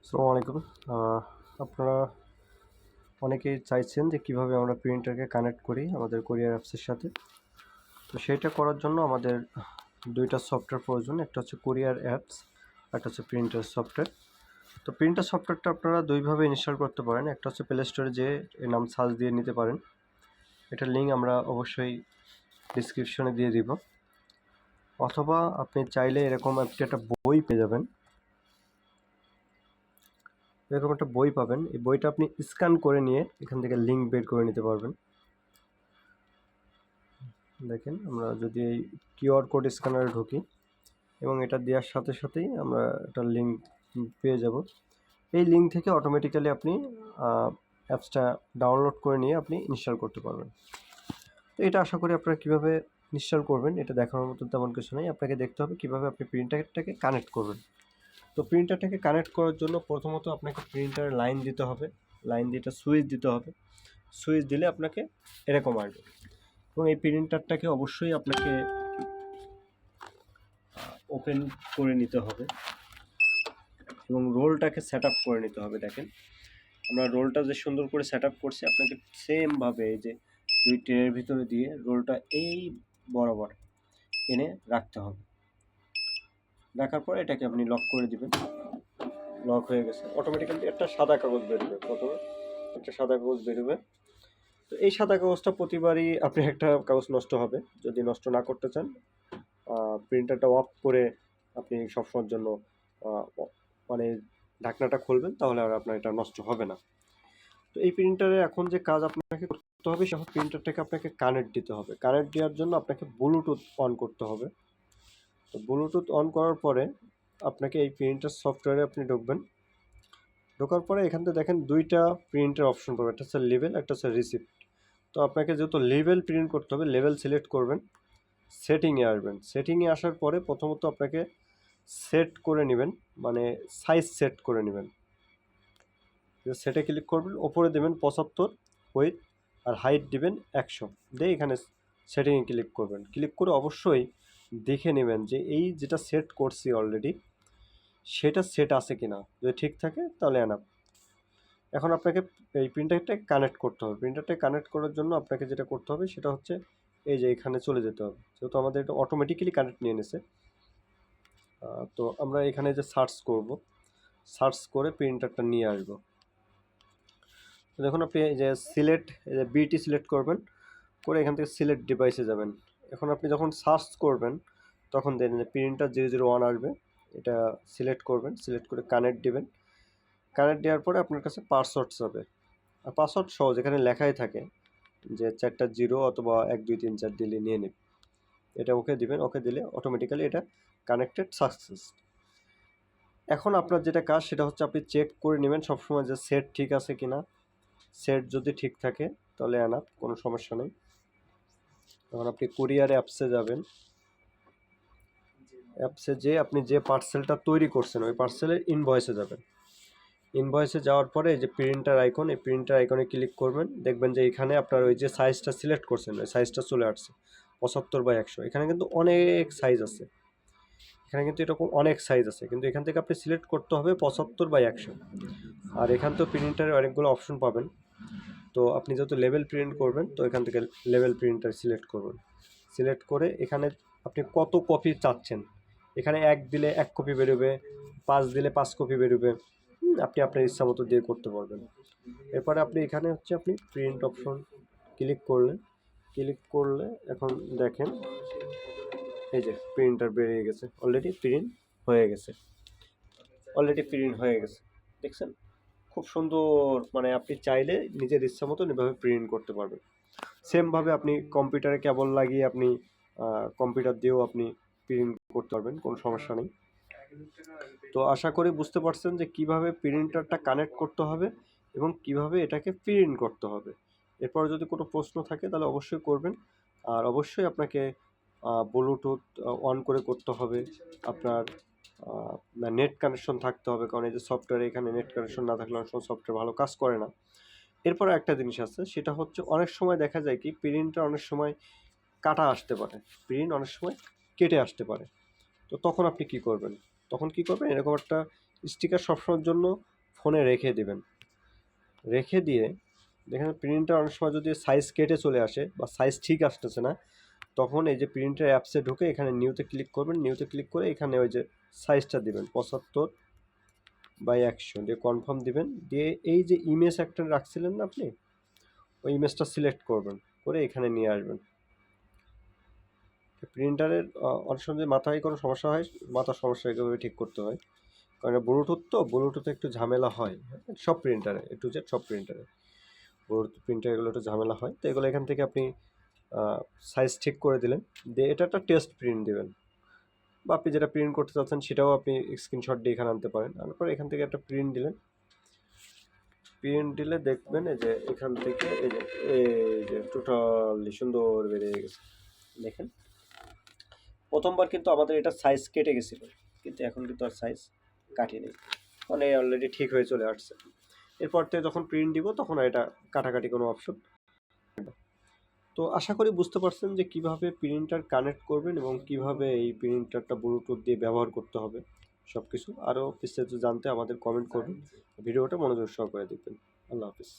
আসসালামু আলাইকুম। আপনারা অনেকেই চাইছেন যে কীভাবে আমরা প্রিন্টারকে কানেক্ট করি আমাদের কোরিয়ার অ্যাপসের সাথে। তো সেইটা করার জন্য আমাদের ২টা সফটওয়্যার প্রয়োজন। একটা হচ্ছে কোরিয়ার অ্যাপস, একটা হচ্ছে প্রিন্টার সফটওয়্যার। তো প্রিন্টার সফটওয়্যারটা আপনারা দুইভাবে ইনস্টল করতে পারেন। একটা হচ্ছে প্লে স্টোরে যেয়ে এর নাম সার্চ দিয়ে নিতে পারেন। এটার লিঙ্ক আমরা অবশ্যই ডিসক্রিপশনে দিয়ে দিব। অথবা আপনি চাইলে এরকম একটা বই পেয়ে যাবেন। এরকম একটা বই পাবেন। এই বইটা আপনি স্ক্যান করে নিয়ে এখান থেকে লিঙ্ক বের করে নিতে পারবেন। দেখেন, আমরা যদি এই কিউআর কোড স্ক্যানারে ঢুকি এবং এটা দেওয়ার সাথে সাথেই আমরা একটা লিঙ্ক পেয়ে যাব। এই লিঙ্ক থেকে অটোমেটিক্যালি আপনি অ্যাপসটা ডাউনলোড করে নিয়ে আপনি ইনস্টল করতে পারবেন। তো এটা আশা করি আপনারা কীভাবে ইনস্টল করবেন এটা দেখানোর মতো তেমন কিছু নেই। আপনাকে দেখতে হবে কীভাবে আপনি প্রিন্টারটাকে কানেক্ট করবেন। তো প্রিন্টারটাকে কানেক্ট করার জন্য প্রথমত আপনাকে প্রিন্টারে লাইন দিতে হবে, লাইন দিয়ে এটা সুইচ দিতে হবে। সুইচ দিলে আপনাকে এরকম আসবে এবং এই প্রিন্টারটাকে অবশ্যই আপনাকে ওপেন করে নিতে হবে এবং রোলটাকে সেট আপ করে নিতে হবে। দেখেন, আমরা রোলটা যে সুন্দর করে সেট আপ করছি, আপনাকে সেমভাবে এই যে দুই ট্রের ভিতরে দিয়ে রোলটা এই বরাবর এনে রাখতে হবে। রাখার পর এটাকে আপনি লক করে দিবেন। লক হয়ে গেছে। অটোমেটিক্যালি একটা সাদা কাগজ বেরোবে, প্রথমে একটা সাদা কাগজ বেরোবে। তো এই সাদা কাগজটা প্রতিবারই আপনি একটা কাগজ নষ্ট হবে। যদি নষ্ট না করতে চান, প্রিন্টারটা অফ করে আপনি সবসময়ের জন্য মানে ঢাকনাটা খুলবেন, তাহলে আর আপনার এটা নষ্ট হবে না। তো এই প্রিন্টারে এখন যে কাজ আপনাকে করতে হবে, সেটা প্রিন্টারটাকে আপনাকে কানেক্ট দিতে হবে। কানেক্ট দেওয়ার জন্য আপনাকে ব্লুটুথ অন করতে হবে। তো ব্লুটুথ অন করার পরে আপনাকে এই প্রিন্টার সফটওয়্যারে আপনি ঢুকবেন। ঢোকার পরে এখান থেকে দেখেন দুইটা প্রিন্টের অপশন পাবেন, একটা হচ্ছে লেবেল, একটা হচ্ছে রিসিপ্ট। তো আপনাকে যেহেতু লেবেল প্রিন্ট করতে হবে, লেবেল সিলেক্ট করবেন, সেটিংয়ে আসবেন। সেটিংয়ে আসার পরে প্রথমত আপনাকে সেট করে নেবেন, মানে সাইজ সেট করে নেবেন। সেটে ক্লিক করবেন, ওপরে দেবেন 75 উইথ, আর হাইট দিবেন 100 দিয়ে এখানে সেটিংয়ে ক্লিক করবেন। ক্লিক করে অবশ্যই দেখে নেবেন যে এই যেটা সেট করছি অলরেডি সেটা সেট আছে কিনা। যদি ঠিক থাকে তাহলে এনাফ। এখন আপনাকে এই প্রিন্টারটা কানেক্ট করতে হবে। প্রিন্টারটা কানেক্ট করার জন্য আপনাকে যেটা করতে হবে সেটা হচ্ছে এই যে এখানে চলে যেতে হবে, যেহেতু আমাদের এটা অটোমেটিক্যালি কানেক্ট নিয়ে নিছে। তো আমরা এখানে যে সার্চ করব, সার্চ করে প্রিন্টারটা নিয়ে আসবো। দেখুন, আপনি এই যে সিলেক্ট, এই যে বিটি সিলেক্ট করবেন, করে এখান থেকে সিলেক্ট ডিভাইসে যাবেন। এখন আপনি যখন সার্চ করবেন তখন দেখবেন যে প্রিন্টার 001 আসবে, এটা সিলেক্ট করবেন, সিলেক্ট করে কানেক্ট দিবেন। কানেক্ট দেওয়ার পরে আপনার কাছে পাসওয়ার্ড যাবে, আর পাসওয়ার্ড সহজ, এখানে লেখাই থাকে যে 4টা 0 অথবা 1 2 3 4 দিলে নিয়ে নেবে। এটা ওকে দিবেন, ওকে দিলে অটোমেটিক্যালি এটা কানেক্টেড সাকসেস। এখন আপনার যেটা কাজ সেটা হচ্ছে আপনি চেক করে নেবেন সবসময় যে সেট ঠিক আছে কিনা। সেট যদি ঠিক থাকে তাহলে এনাফ, কোনো সমস্যা নেই। তখন আপনি কুরিয়ার অ্যাপসে যাবেন। অ্যাপসে যে আপনি যে পার্সেলটা তৈরি করছেন ওই পার্সেলের ইনভয়েসে যাবেন। ইনভয়েসে যাওয়ার পরে এই যে প্রিন্টার আইকন, এই প্রিন্টার আইকনে ক্লিক করবেন। দেখবেন যে এখানে আপনার ওই যে সাইজটা সিলেক্ট করছেন ওই সাইজটা চলে আসছে 75/100। এখানে কিন্তু অনেক সাইজ আছে, এখানে কিন্তু এরকম অনেক সাইজ আছে, কিন্তু এখান থেকে আপনি সিলেক্ট করতে হবে 75/100। আর এখান তো প্রিন্টারে অনেকগুলো অপশন পাবেন। তো আপনি যেহেতু লেবেল প্রিন্ট করবেন, তো এখান থেকে লেবেল প্রিন্টার সিলেক্ট করবেন। সিলেক্ট করে এখানে আপনি কত কপি চাচ্ছেন, এখানে 1 দিলে 1 কপি বেরোবে, 5 দিলে 5 কপি বেরোবে। আপনি আপনার ইচ্ছা মতো দিয়ে করতে পারবেন। এরপরে আপনি এখানে হচ্ছে আপনি প্রিন্ট অপশন ক্লিক করলেন। ক্লিক করলে এখন দেখেন এই যে প্রিন্টার বেরিয়ে গেছে, অলরেডি প্রিন্ট হয়ে গেছে, অলরেডি প্রিন্ট হয়ে গেছে। দেখছেন, খুব সুন্দর, মানে আপনি চাইলে নিজের ইচ্ছা মতন এভাবে প্রিন্ট করতে পারবেন। সেমভাবে আপনি কম্পিউটারে কেবল লাগিয়ে আপনি কম্পিউটার দিয়েও আপনি প্রিন্ট করতে পারবেন, কোনো সমস্যা নেই। তো আশা করি বুঝতে পারছেন যে কিভাবে প্রিন্টারটা কানেক্ট করতে হবে এবং কিভাবে এটাকে প্রিন্ট করতে হবে। এরপর যদি কোনো প্রশ্ন থাকে তাহলে অবশ্যই করবেন। আর অবশ্যই আপনাকে ব্লুটুথ অন করে করতে হবে। আপনার নেট কানেকশন থাকতে হবে, কারণ এই যে সফটওয়্যারে এখানে নেট কানেকশন না থাকলে অনেক সময় সফটওয়্যার ভালো কাজ করে না। এরপর একটা জিনিস আছে, সেটা হচ্ছে অনেক সময় দেখা যায় কি প্রিন্টটা অনেক সময় কাটা আসতে পারে, প্রিন্ট অনেক সময় কেটে আসতে পারে। তো তখন আপনি কি করবেন? তখন কি করবেন, এরকম একটা স্টিকার সবসময়ের জন্য ফোনে রেখে দিবেন। রেখে দিয়ে দেখেন প্রিন্টার অনেক সময় যদি সাইজ কেটে চলে আসে বা সাইজ ঠিক আসতেছে না, তখন এই যে প্রিন্টার অ্যাপসে ঢুকে এখানে নিউতে ক্লিক করবেন। নিউতে ক্লিক করে এখানে ওই যে সাইজটা দিবেন 75/100 দিয়ে কনফার্ম দিবেন। দিয়ে এই যে ইমেজ একটা রাখছিলেন না আপনি, ওই ইমেজটা সিলেক্ট করবেন, করে এখানে নিয়ে আসবেন। প্রিন্টারের অনেক সময় যদি মাথায় কোনো সমস্যা হয়, মাথার সমস্যা এভাবে ঠিক করতে হয়, কারণ ব্লুটুথ তো, ব্লুটুথে একটু ঝামেলা হয় সব প্রিন্টারে, A to Z সব প্রিন্টারে ব্লুটুথ প্রিন্টার এগুলো একটু ঝামেলা হয়। তো এগুলো এখান থেকে আপনি সাইজ ঠিক করে দিলেন, দিয়ে এটা একটা টেস্ট প্রিন্ট দিবেন, বা আপনি যেটা প্রিন্ট করতে চাচ্ছেন সেটাও আপনি স্ক্রিনশট দিয়ে এখানে আনতে পারেন। তারপর এখান থেকে একটা প্রিন্ট দিলেন। প্রিন্ট দিলে দেখবেন এই যে এখান থেকে এই যে টোটালি সুন্দর বেরিয়ে গেছে। দেখেন প্রথমবার কিন্তু আমাদের এটা সাইজ কেটে গেছিল, কিন্তু এখন কিন্তু আর সাইজ কাটিনি, মানে অলরেডি ঠিক হয়ে চলে আসছে। এরপর থেকে যখন প্রিন্ট দিব তখন আর এটা কাটাকাটি কোনো অপশন। তো আশা করি বুঝতে পারছেন যে কিভাবে প্রিন্টার কানেক্ট করবেন এবং কিভাবে এই প্রিন্টারটা ব্লুটুথ দিয়ে ব্যবহার করতে হবে। সব কিছু আরও বিস্তারিত জানতে আমাদের কমেন্ট করবেন, ভিডিওটা মনোযোগ সহকারে দেখবেন। আল্লাহ হাফিজ।